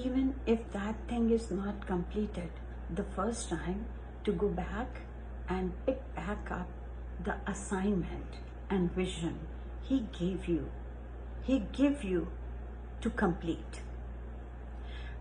even if that thing is not completed the first time, to go back and pick back up the assignment and vision he gave you to complete।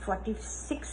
46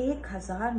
1000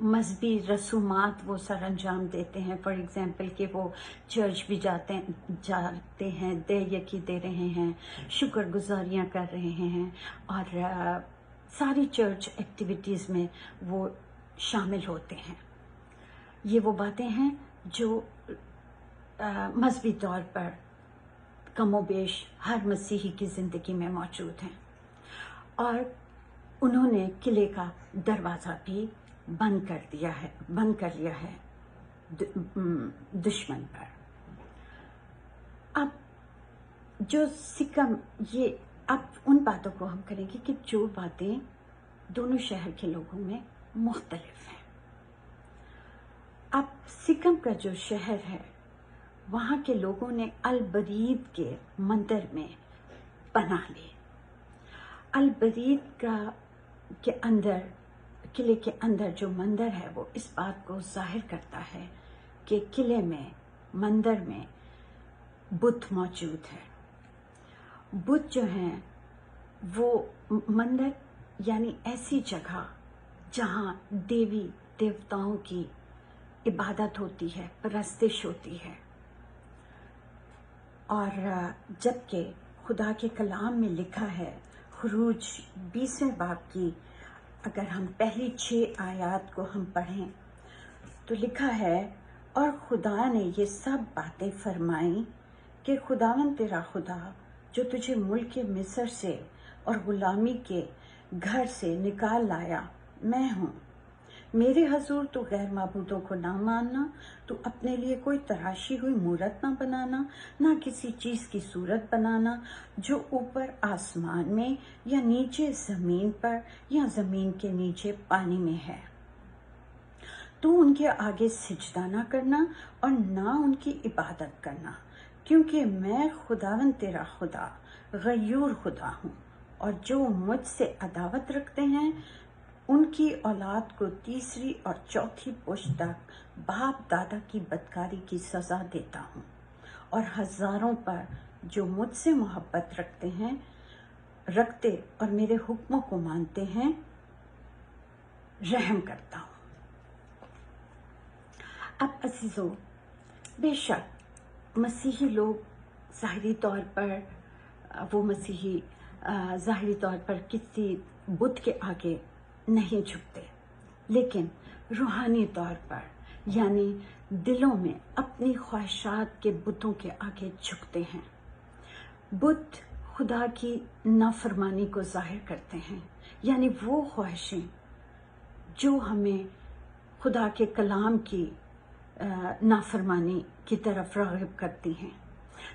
مذہبی رسومات وہ سر انجام دیتے ہیں. For example کہ وہ church بھی جاتے ہیں، دیگی دے رہے ہیں، شکر گزاریاں کر رہے ہیں، اور ساری چرچ ایکٹیویٹیز میں وہ شامل ہوتے ہیں. یہ وہ باتیں ہیں جو مذہبی طور پر کم و بیش ہر مسیحی کی زندگی میں موجود ہیں. اور انہوں نے قلعے کا دروازہ بھی بند کر لیا ہے دشمن پر. اب جو سکم اب ان باتوں کو ہم کریں گے کہ جو باتیں دونوں شہر کے لوگوں میں مختلف ہیں. اب سکم کا جو شہر ہے وہاں کے لوگوں نے البرید کے مندر میں پناہ لی. البرید قلعے کے اندر جو مندر ہے وہ اس بات کو ظاہر کرتا ہے کہ قلعے میں، مندر میں بت موجود ہے. بت جو ہیں وہ مندر یعنی ایسی جگہ جہاں دیوی دیوتاؤں کی عبادت ہوتی ہے، پرستش ہوتی ہے. اور جبکہ خدا کے کلام میں لکھا ہے، خروج 20ویں باب کی اگر ہم پہلی 6 آیات کو ہم پڑھیں تو لکھا ہے، اور خدا نے یہ سب باتیں فرمائیں کہ خداوند تیرا خدا جو تجھے ملک مصر سے اور غلامی کے گھر سے نکال لایا میں ہوں. میرے حضور تو غیر معبودوں کو نہ ماننا، تو اپنے لیے کوئی تراشی ہوئی مورت نہ بنانا، نہ کسی چیز کی صورت بنانا جو اوپر آسمان میں یا نیچے زمین پر یا زمین کے نیچے پانی میں ہے. تو ان کے آگے سجدہ نہ کرنا اور نہ ان کی عبادت کرنا، کیونکہ میں خداوند تیرا خدا غیور خدا ہوں، اور جو مجھ سے عداوت رکھتے ہیں ان کی اولاد کو 3 اور 4 پشت تک باپ دادا کی بدکاری کی سزا دیتا ہوں، اور ہزاروں پر جو مجھ سے محبت رکھتے اور میرے حکموں کو مانتے ہیں رحم کرتا ہوں. اب عزیزو، بے شک مسیحی لوگ ظاہری طور پر کسی بت کے آگے نہیں جھکتے، لیکن روحانی طور پر یعنی دلوں میں اپنی خواہشات کے بتوں کے آگے جھکتے ہیں. بت خدا کی نافرمانی کو ظاہر کرتے ہیں، یعنی وہ خواہشیں جو ہمیں خدا کے کلام کی نافرمانی کی طرف راغب کرتی ہیں.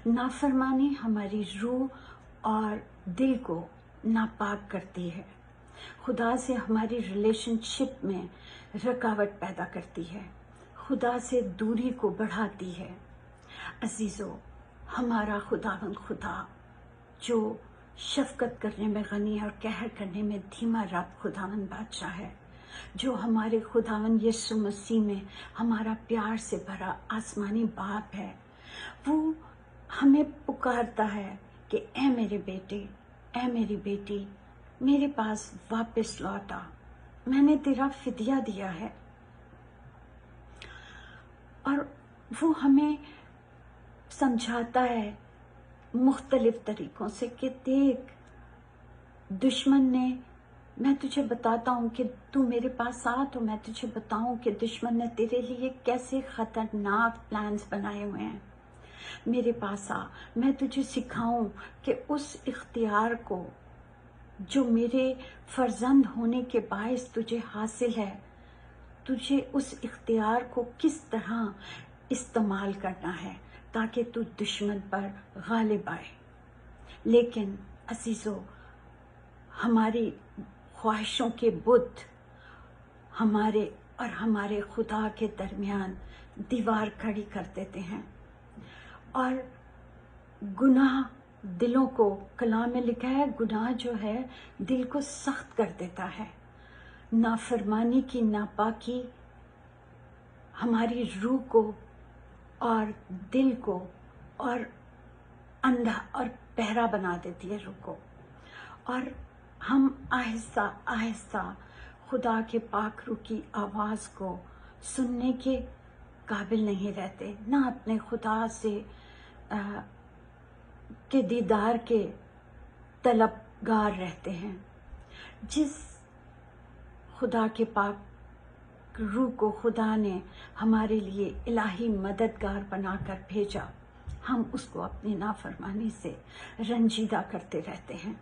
نافرمانی ہماری روح اور دل کو ناپاک کرتی ہے، خدا سے ہماری ریلیشن شپ میں رکاوٹ پیدا کرتی ہے، خدا سے دوری کو بڑھاتی ہے. عزیزو، ہمارا خداوند خدا جو شفقت کرنے میں غنی اور قہر کرنے میں دھیما رب خداوند بادشاہ ہے، جو ہمارے خداوند یسوع مسیح میں ہمارا پیار سے بھرا آسمانی باپ ہے، وہ ہمیں پکارتا ہے کہ اے میرے بیٹے، اے میری بیٹی، میرے پاس واپس لوٹا، میں نے تیرا فدیہ دیا ہے. اور وہ ہمیں سمجھاتا ہے مختلف طریقوں سے کہ دیکھ، دشمن نے، میں تجھے بتاتا ہوں کہ تو میرے پاس آ تو میں تجھے بتاؤں کہ دشمن نے تیرے لیے کیسے خطرناک پلانز بنائے ہوئے ہیں. میرے پاس آ، میں تجھے سکھاؤں کہ اس اختیار کو جو میرے فرزند ہونے کے باعث تجھے حاصل ہے، تجھے اس اختیار کو کس طرح استعمال کرنا ہے تاکہ تو دشمن پر غالب آئے. لیکن عزیزو، ہماری خواہشوں کے بت ہمارے اور ہمارے خدا کے درمیان دیوار کھڑی کر دیتے ہیں، اور گناہ دلوں کو، کلام میں لکھا ہے گناہ جو ہے دل کو سخت کر دیتا ہے. نافرمانی کی ناپاکی ہماری روح کو اور دل کو اور اندھا اور بہرا بنا دیتی ہے روح کو، اور ہم آہستہ آہستہ خدا کے پاک روح کی آواز کو سننے کے قابل نہیں رہتے، نہ اپنے خدا سے کے دیدار کے طلبگار رہتے ہیں۔ جس خدا کے پاک روح کو خدا نے ہمارے لیے الہی مددگار بنا کر بھیجا، ہم اس کو اپنی نافرمانی سے رنجیدہ کرتے رہتے ہیں،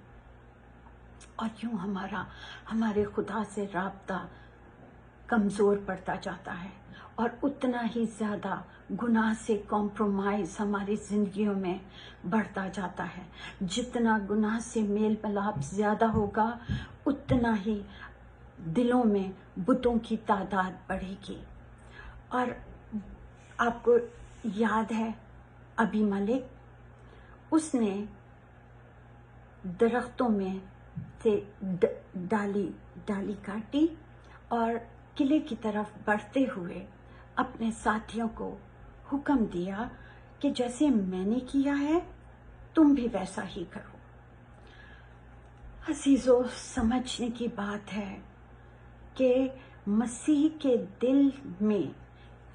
اور یوں ہمارے خدا سے رابطہ کمزور پڑتا جاتا ہے، اور اتنا ہی زیادہ گناہ سے کمپرومائز ہماری زندگیوں میں بڑھتا جاتا ہے۔ جتنا گناہ سے میل ملاپ زیادہ ہوگا، اتنا ہی دلوں میں بتوں کی تعداد بڑھے گی۔ اور آپ کو یاد ہے ابی ملک، اس نے درختوں میں سے ڈالی کاٹی اور قلعے کی طرف بڑھتے ہوئے اپنے ساتھیوں کو حکم دیا کہ جیسے میں نے کیا ہے تم بھی ویسا ہی کرو۔ عزیزو، سمجھنے کی بات ہے کہ مسیح کے دل میں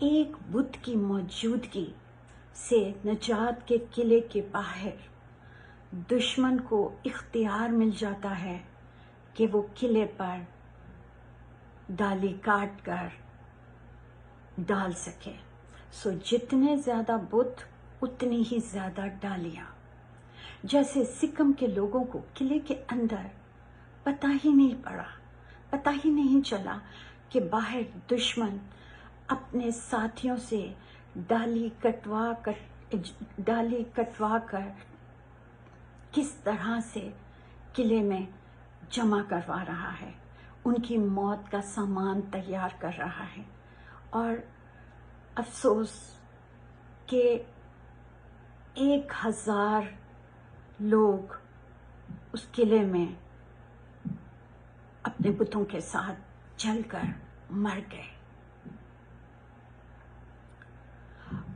ایک بت کی موجودگی سے نجات کے قلعے کے باہر دشمن کو اختیار مل جاتا ہے کہ وہ قلعے پر ڈالی کاٹ کر ڈال سکے۔ سو جتنے زیادہ بت اتنی ہی زیادہ ڈالیاں۔ جیسے سکم کے لوگوں کو قلعے کے اندر پتہ ہی نہیں پڑا، پتہ ہی نہیں چلا کہ باہر دشمن اپنے ساتھیوں سے ڈالی کٹوا کر کس طرح سے قلعے میں جمع کروا رہا ہے، ان کی موت کا سامان تیار کر رہا ہے۔ اور افسوس کہ 1000 لوگ اس قلعے میں اپنے بتوں کے ساتھ جل کر مر گئے۔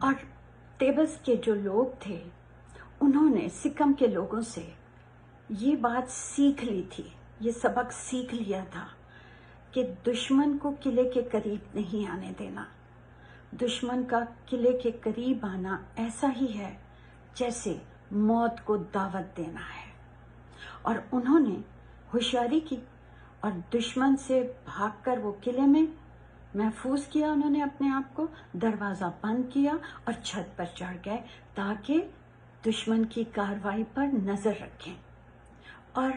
اور تیبس کے جو لوگ تھے انہوں نے سکم کے لوگوں سے یہ بات سیکھ لی تھی، یہ سبق سیکھ لیا تھا کہ دشمن کو قلعے کے قریب نہیں آنے دینا۔ دشمن کا قلعے کے قریب آنا ایسا ہی ہے جیسے موت کو دعوت دینا ہے۔ اور انہوں نے ہوشیاری کی اور دشمن سے بھاگ کر وہ قلعے میں محفوظ کیا، انہوں نے اپنے آپ کو، دروازہ بند کیا اور چھت پر چڑھ گئے تاکہ دشمن کی کارروائی پر نظر رکھیں۔ اور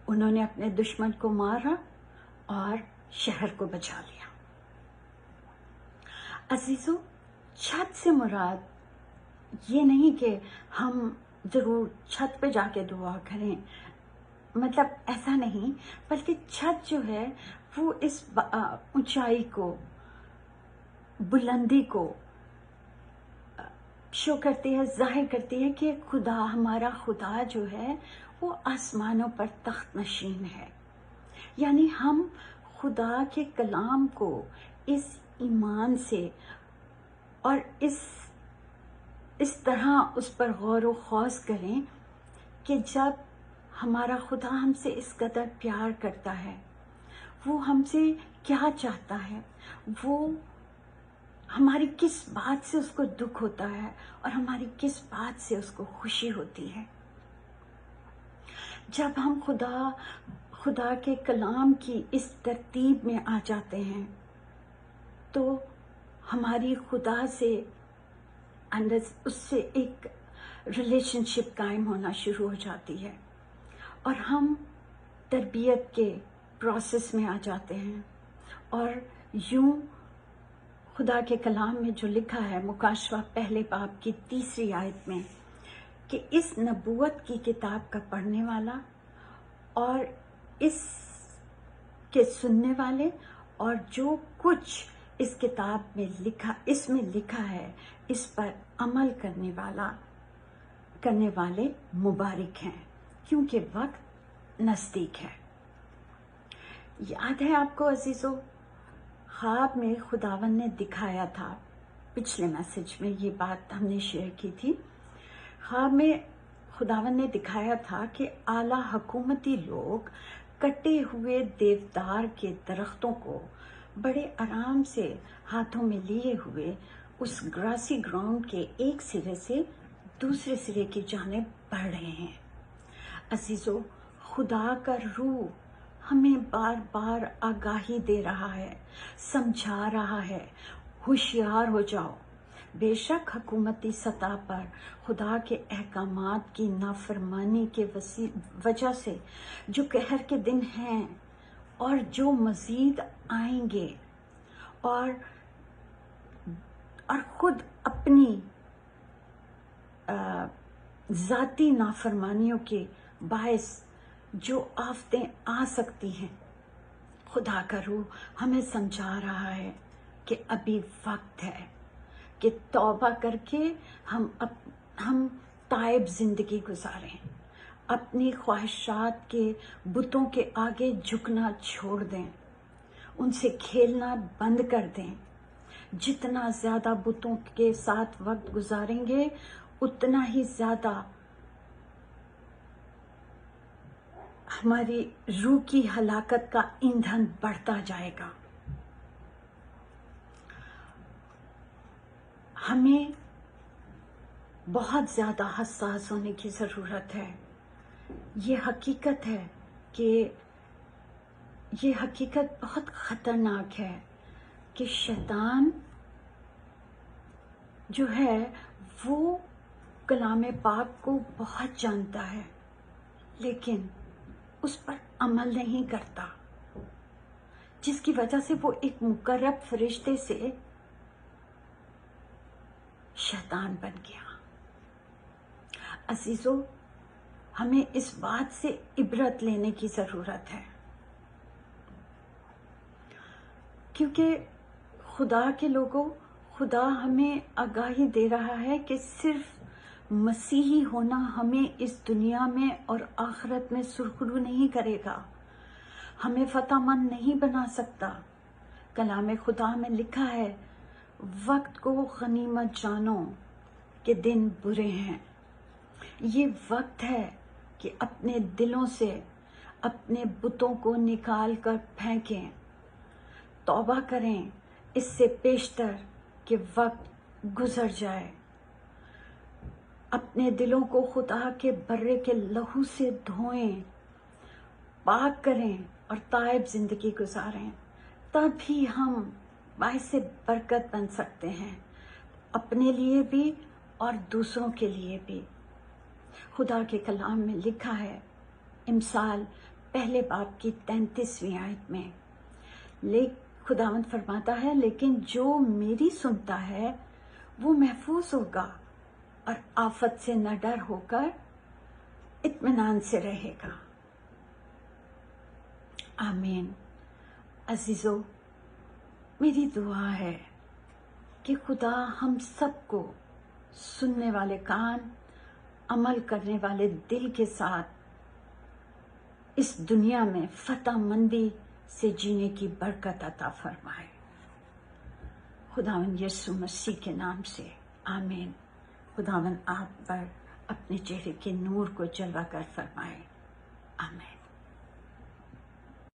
انہوں نے اپنے دشمن کو مارا اور شہر کو بچا لیا۔ عزیزو، چھت سے مراد یہ نہیں کہ ہم ضرور چھت پہ جا کے دعا کریں، مطلب ایسا نہیں، بلکہ چھت جو ہے وہ اس اونچائی کو، بلندی کو شو کرتی ہے، ظاہر کرتی ہے کہ خدا، ہمارا خدا جو ہے وہ آسمانوں پر تخت نشین ہے۔ یعنی ہم خدا کے کلام کو اس ایمان سے اور اس طرح اس پر غور و خوض کریں کہ جب ہمارا خدا ہم سے اس قدر پیار کرتا ہے، وہ ہم سے کیا چاہتا ہے، وہ ہماری کس بات سے اس کو دکھ ہوتا ہے اور ہماری کس بات سے اس کو خوشی ہوتی ہے۔ جب ہم خدا کے کلام کی اس ترتیب میں آ جاتے ہیں تو ہماری خدا سے اس سے ایک ریلیشن شپ قائم ہونا شروع ہو جاتی ہے، اور ہم تربیت کے پروسیس میں آ جاتے ہیں۔ اور یوں خدا کے کلام میں جو لکھا ہے مکاشفہ پہلے باب کی 3 آیت میں کہ اس نبوت کی کتاب کا پڑھنے والا اور اس کے سننے والے اور جو کچھ اس کتاب میں لکھا ہے اس پر عمل کرنے والے مبارک ہیں، کیونکہ وقت نزدیک ہے۔ یاد ہے آپ کو عزیزو، خواب میں خداوند نے دکھایا تھا، پچھلے میسج میں یہ بات ہم نے شیئر کی تھی، خواب میں خداوند نے دکھایا تھا کہ اعلیٰ حکومتی لوگ کٹے ہوئے دیودار کے درختوں کو بڑے آرام سے ہاتھوں میں لیے ہوئے اس گراسی گراؤنڈ کے ایک سرے سے دوسرے سرے کی جانب بڑھ رہے ہیں۔ عزیزو، خدا کا روح ہمیں بار بار آگاہی دے رہا ہے، سمجھا رہا ہے، ہوشیار ہو جاؤ۔ بے شک حکومتی سطح پر خدا کے احکامات کی نافرمانی کے وجہ سے جو قہر کے دن ہیں اور جو مزید آئیں گے، اور خود اپنی ذاتی نافرمانیوں کے باعث جو آفتیں آ سکتی ہیں، خدا کا روح ہمیں سمجھا رہا ہے کہ ابھی وقت ہے کہ توبہ کر کے ہم تائب زندگی گزاریں، اپنی خواہشات کے بتوں کے آگے جھکنا چھوڑ دیں، ان سے کھیلنا بند کر دیں۔ جتنا زیادہ بتوں کے ساتھ وقت گزاریں گے اتنا ہی زیادہ ہماری روح کی ہلاکت کا ایندھن بڑھتا جائے گا۔ ہمیں بہت زیادہ حساس ہونے کی ضرورت ہے۔ یہ حقیقت ہے کہ یہ حقیقت بہت خطرناک ہے کہ شیطان جو ہے وہ کلام پاک کو بہت جانتا ہے، لیکن اس پر عمل نہیں کرتا، جس کی وجہ سے وہ ایک مقرب فرشتے سے شیطان بن گیا۔ عزیزو، ہمیں اس بات سے عبرت لینے کی ضرورت ہے، کیونکہ خدا کے لوگوں، خدا ہمیں آگاہی دے رہا ہے کہ صرف مسیحی ہونا ہمیں اس دنیا میں اور آخرت میں سرخرو نہیں کرے گا، ہمیں فتح مند نہیں بنا سکتا۔ کلام خدا میں لکھا ہے، وقت کو غنیمت جانو کہ دن برے ہیں۔ یہ وقت ہے کہ اپنے دلوں سے اپنے بتوں کو نکال کر پھینکیں، توبہ کریں، اس سے پیشتر کہ وقت گزر جائے۔ اپنے دلوں کو خدا کے برے کے لہو سے دھوئیں، پاک کریں اور تائب زندگی گزاریں، تب ہی ہم باعث برکت بن سکتے ہیں، اپنے لیے بھی اور دوسروں کے لیے بھی۔ خدا کے کلام میں لکھا ہے، امثال پہلے باب کی 33ویں آیت میں، خداوند فرماتا ہے، لیکن جو میری سنتا ہے وہ محفوظ ہوگا اور آفت سے نہ ڈر ہو کر اطمینان سے رہے گا۔ آمین۔ عزیزو، میری دعا ہے کہ خدا ہم سب کو سننے والے کان، عمل کرنے والے دل کے ساتھ اس دنیا میں فتح مندی سے جینے کی برکت عطا فرمائے۔ خداوند یسوع مسیح کے نام سے آمین۔ خداوند آپ پر اپنے چہرے کے نور کو جلوہ گر فرمائے۔ آمین۔